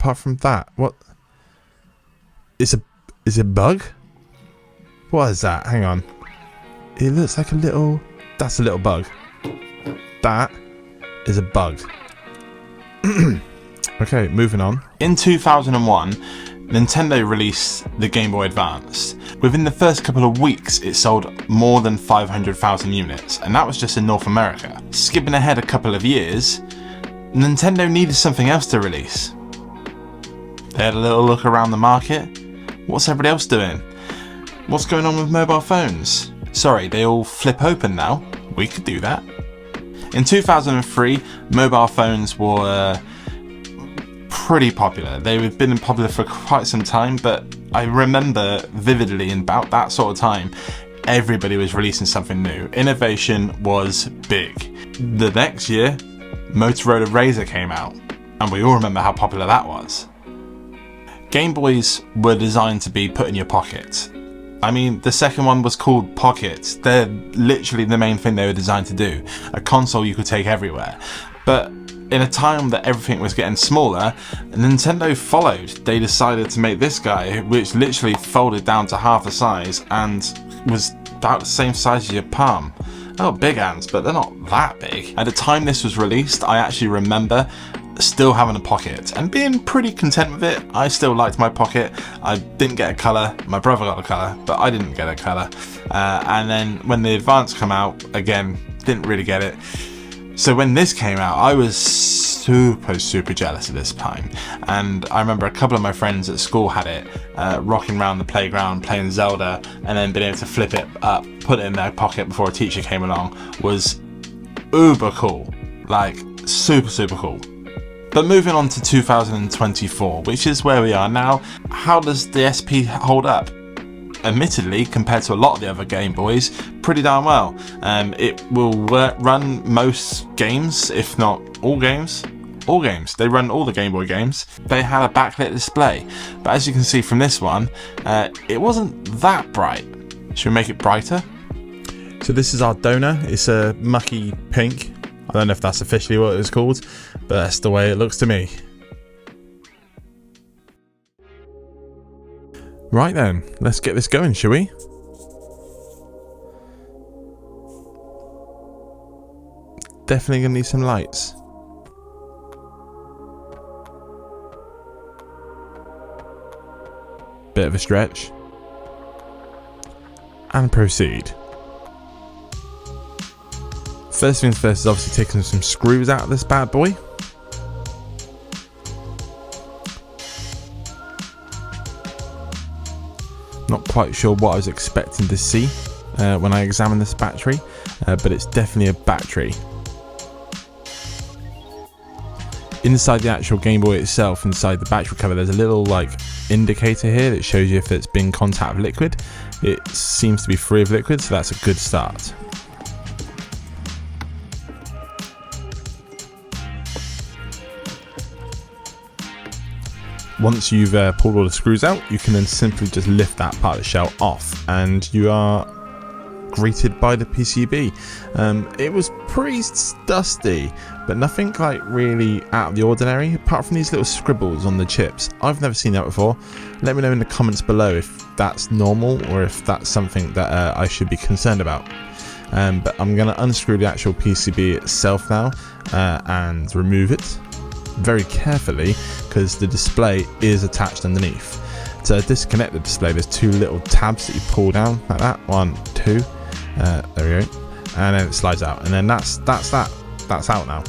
apart from that, what? Is it bug? What is that? Hang on. It looks like a little... That's a little bug. That is a bug. Okay, moving on. In 2001, Nintendo released the Game Boy Advance. Within the first couple of weeks, it sold more than 500,000 units, and that was just in North America. Skipping ahead a couple of years, Nintendo needed something else to release. They had a little look around the market. What's everybody else doing? What's going on with mobile phones? Sorry, they all flip open now. We could do that. In 2003, mobile phones were pretty popular. They had been popular for quite some time, but I remember vividly in about that sort of time, everybody was releasing something new. Innovation was big. The next year, Motorola Razr came out, and we all remember how popular that was. Game Boys were designed to be put in your pocket. I mean, the second one was called Pocket. They're literally the main thing they were designed to do. A console you could take everywhere. But in a time that everything was getting smaller, Nintendo followed. They decided to make this guy, which literally folded down to half the size and was about the same size as your palm. Oh, big hands, but they're not that big. At the time this was released, I actually remember still having a Pocket and being pretty content with it. I still liked my Pocket. I didn't get a colour. My brother got a colour, but I didn't get a colour. And then when the Advance came out, again, didn't really get it. So when this came out, I was super jealous at this time. And I remember a couple of my friends at school had it, rocking around the playground, playing Zelda, and then being able to flip it up, put it in their pocket before a teacher came along was uber cool. Like, super cool. But moving on to 2024, which is where we are now, how does the SP hold up? Admittedly, compared to a lot of the other Game Boys, pretty darn well. It will run most games, if not all games. All games. They run all the Game Boy games. They have a backlit display, but as you can see from this one, it wasn't that bright. Should we make it brighter? So this is our donor. It's a mucky pink. I don't know if that's officially what it's called, but that's the way it looks to me. Right then, let's get this going, shall we? Definitely gonna need some lights. Bit of a stretch. And proceed. First things first is obviously taking some screws out of this bad boy. Not quite sure what I was expecting to see when I examined this battery, but it's definitely a battery. Inside the actual Game Boy itself, inside the battery cover, there's a little like indicator here that shows you if it's been in contact with liquid. It seems to be free of liquid, so that's a good start. Once you've pulled all the screws out, you can then simply just lift that part of the shell off, and you are greeted by the PCB. It was pretty dusty, but nothing like really out of the ordinary, apart from these little scribbles on the chips. I've never seen that before. Let me know in the comments below if that's normal or if that's something that I should be concerned about. But I'm going to unscrew the actual PCB itself now and remove it very carefully, because the display is attached underneath. To disconnect the display, there's two little tabs that you pull down like that. 1, 2. There we go. And then it slides out, and then that's out now.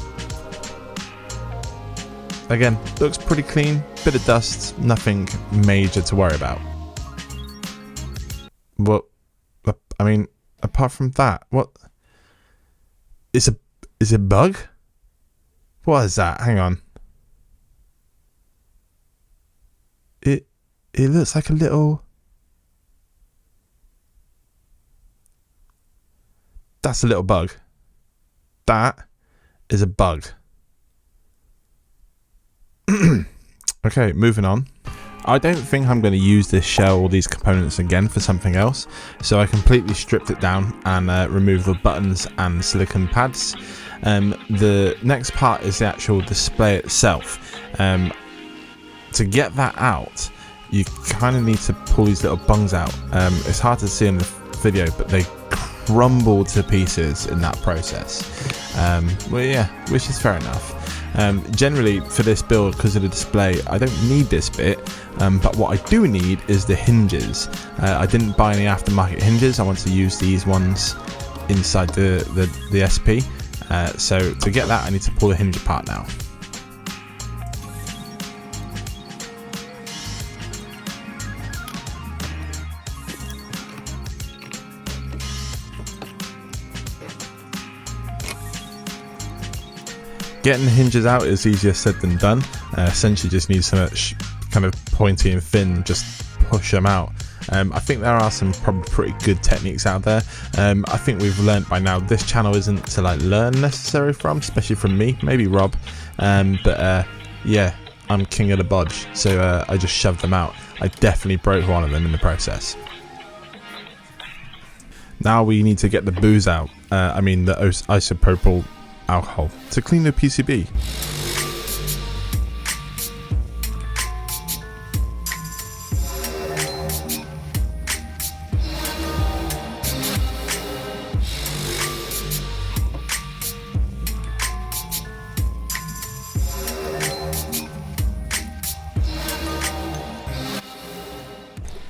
Again, looks pretty clean. Bit of dust, nothing major to worry about. Well, I mean, apart from that, what? Is it bug? What is that? Hang on. It looks like a little... That's a little bug. That is a bug. Okay, moving on. I don't think I'm going to use this shell or these components again for something else, so I completely stripped it down and removed the buttons and silicone pads. The next part is the actual display itself. to get that out, you kind of need to pull these little bungs out. It's hard to see in the video, but they crumble to pieces in that process. Well, yeah, which is fair enough. Generally for this build, because of the display, I don't need this bit, but what I do need is the hinges. I didn't buy any aftermarket hinges. I want to use these ones inside the SP. So to get that, I need to pull the hinge apart now. Getting the hinges out is easier said than done. Essentially just need some kind of pointy and thin, just push them out. I think there are some probably pretty good techniques out there. I think we've learned by now this channel isn't to like learn necessarily from, especially from me, maybe Rob. Yeah, I'm king of the bodge, so I just shoved them out. I definitely broke one of them in the process. Now we need to get the booze out. I mean the isopropyl alcohol to clean the PCB.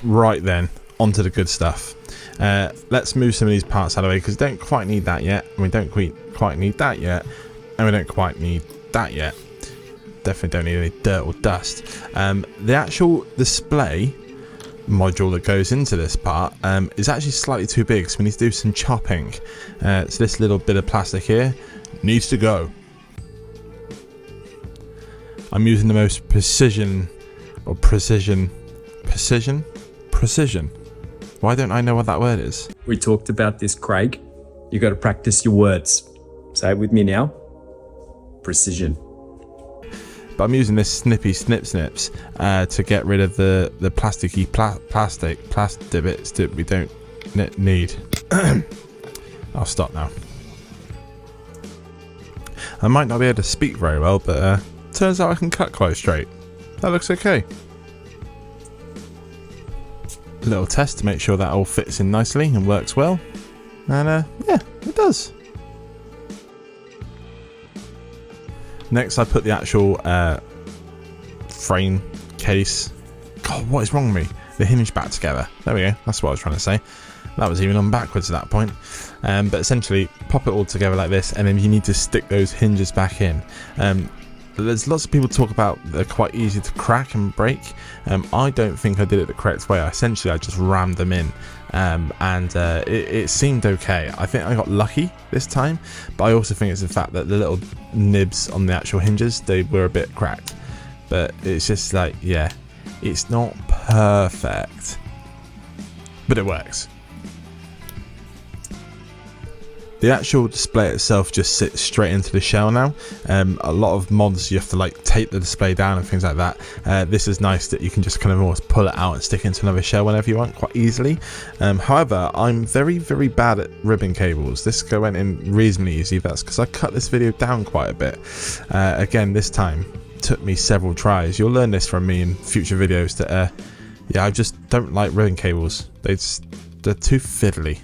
Right then, onto the good stuff. Let's move some of these parts out of the way because we don't quite need that yet. We don't quite need that yet, and we don't quite need that yet. Definitely don't need any dirt or dust. The actual display module that goes into this part is actually slightly too big, so we need to do some chopping. So this little bit of plastic here needs to go. I'm using the most precision. Why don't I know what that word is? We talked about this, Craig. You got to practice your words. Say it with me now. Precision. But I'm using this snips to get rid of the plasticky plastic bits that we don't need. I'll stop now. I might not be able to speak very well, but turns out I can cut quite straight. That looks okay. Little test to make sure that all fits in nicely and works well, and yeah, it does. Next I put the actual frame case, god, what is wrong with me, the hinge back together. There we go, that's what I was trying to say. That was even on backwards at that point. But essentially pop it all together like this, and then you need to stick those hinges back in. There's lots of people talk about they're quite easy to crack and break. I don't think I did it the correct way. I just rammed them in, and it seemed okay. I think I got lucky this time, but I also think it's the fact that the little nibs on the actual hinges, they were a bit cracked. But it's just like, yeah, it's not perfect, but it works. The actual display itself just sits straight into the shell now. A lot of mods you have to like tape the display down and things like that. This is nice that you can just kind of almost pull it out and stick it into another shell whenever you want quite easily. However, I'm very bad at ribbon cables. This went in reasonably easy. That's because I cut this video down quite a bit. Again, this time took me several tries. You'll learn this from me in future videos that yeah, I just don't like ribbon cables. They're too fiddly.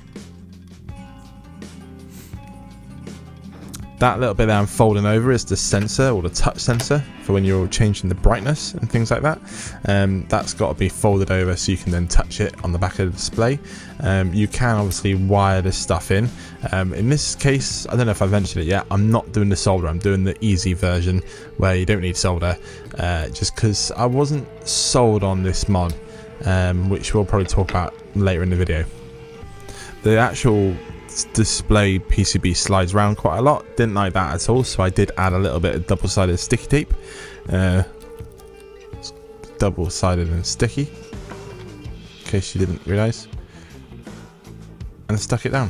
That little bit that I'm folding over is the sensor, or the touch sensor, for when you're changing the brightness and things like that. That's got to be folded over so you can then touch it on the back of the display. You can obviously wire this stuff in. In this case, I don't know if I mentioned it yet, I'm not doing the solder, I'm doing the easy version where you don't need solder, just because I wasn't sold on this mod, which we'll probably talk about later in the video. The actual display PCB slides around quite a lot. Didn't like that at all, so I did add a little bit of double-sided sticky tape. Double-sided and sticky, in case you didn't realise, and stuck it down.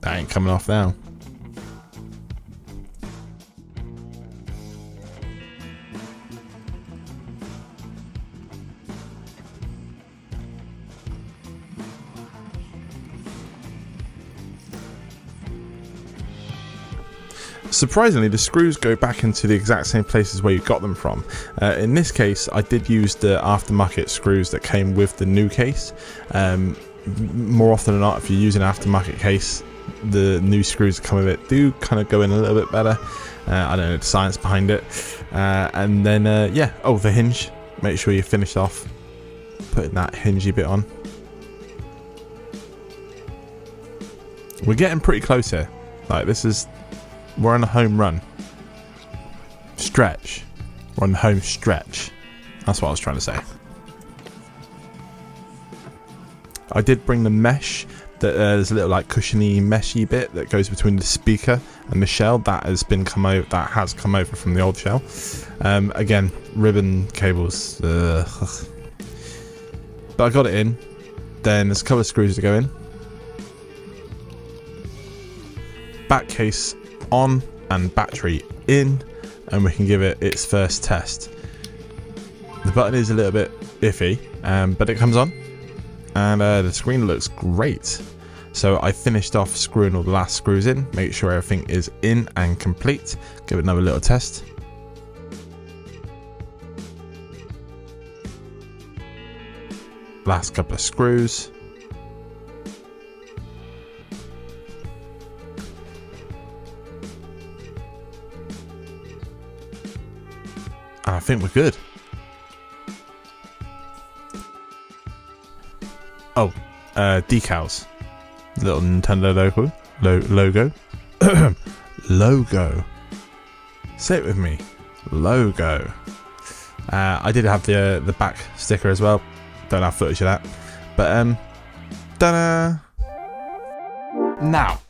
That ain't coming off now. Surprisingly, the screws go back into the exact same places where you got them from. In this case, I did use the aftermarket screws that came with the new case. More often than not, if you're using an aftermarket case, the new screws that come with it do kind of go in a little bit better. I don't know the science behind it. And then, yeah, the hinge. Make sure you finish off putting that hingey bit on. We're getting pretty close here. Like, we're on a home run. Stretch. We're on the home stretch. That's what I was trying to say. I did bring the mesh. There's a little like cushiony, meshy bit that goes between the speaker and the shell. That has come over from the old shell. Again, ribbon cables. But I got it in. Then there's a couple of screws to go in. Back case on and battery in, and we can give it its first test. The button is a little bit iffy, but it comes on, and the screen looks great. So I finished off screwing all the last screws in, make sure everything is in and complete. Give it another little test. Last couple of screws. And I think we're good. Decals. Little Nintendo logo. Logo. Say it with me. Logo. I did have the back sticker as well. Don't have footage of that. But ta-da! Now,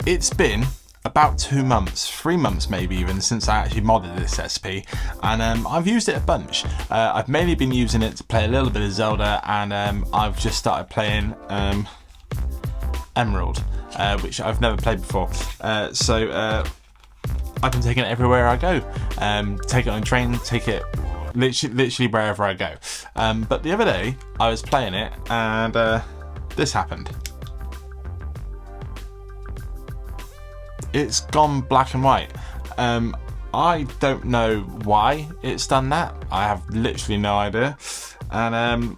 it's been about 2 months, 3 months maybe even, since I actually modded this SP, and I've used it a bunch. I've mainly been using it to play a little bit of Zelda, and I've just started playing Emerald, which I've never played before. So I've been taking it everywhere I go. Take it on a train, take it literally wherever I go. But the other day I was playing it, and this happened. It's gone black and white. I don't know why it's done that. I have literally no idea. And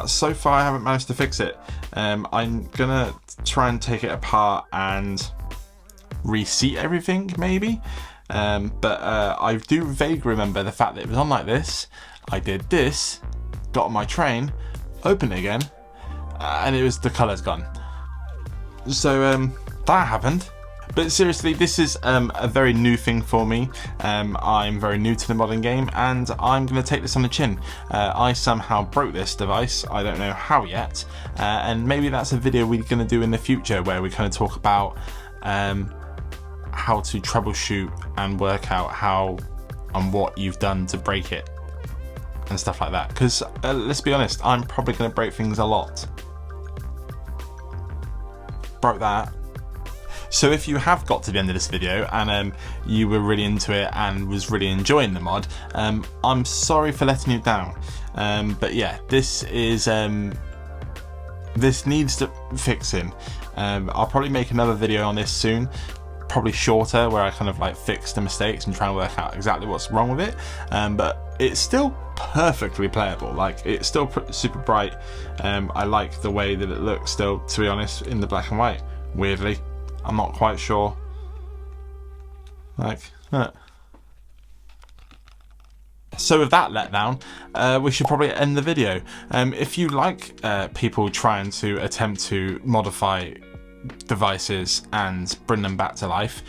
so far I haven't managed to fix it. I'm gonna try and take it apart and reseat everything maybe. But I do vaguely remember the fact that it was on like this. I did this, got on my train, opened it again, and the colour's gone. So that happened. But seriously, this is a very new thing for me. I'm very new to the modern game, and I'm going to take this on the chin. I somehow broke this device, I don't know how yet, and maybe that's a video we're going to do in the future where we kind of talk about how to troubleshoot and work out how and what you've done to break it and stuff like that. Because let's be honest, I'm probably going to break things a lot. Broke that. So if you have got to the end of this video and you were really into it and was really enjoying the mod, I'm sorry for letting you down. But yeah, this needs to fixing. I'll probably make another video on this soon, probably shorter, where I kind of like fix the mistakes and try and work out exactly what's wrong with it. But it's still perfectly playable. Like, it's still super bright. I like the way that it looks still, to be honest, in the black and white. Weirdly, I'm not quite sure. Like, So with that letdown, we should probably end the video. If you like people trying to attempt to modify devices and bring them back to life,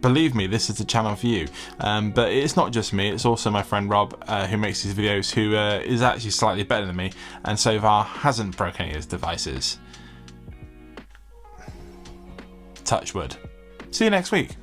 believe me, this is the channel for you. But it's not just me, it's also my friend Rob, who makes these videos, who is actually slightly better than me and so far hasn't broken any of his devices. Touch wood. See you next week.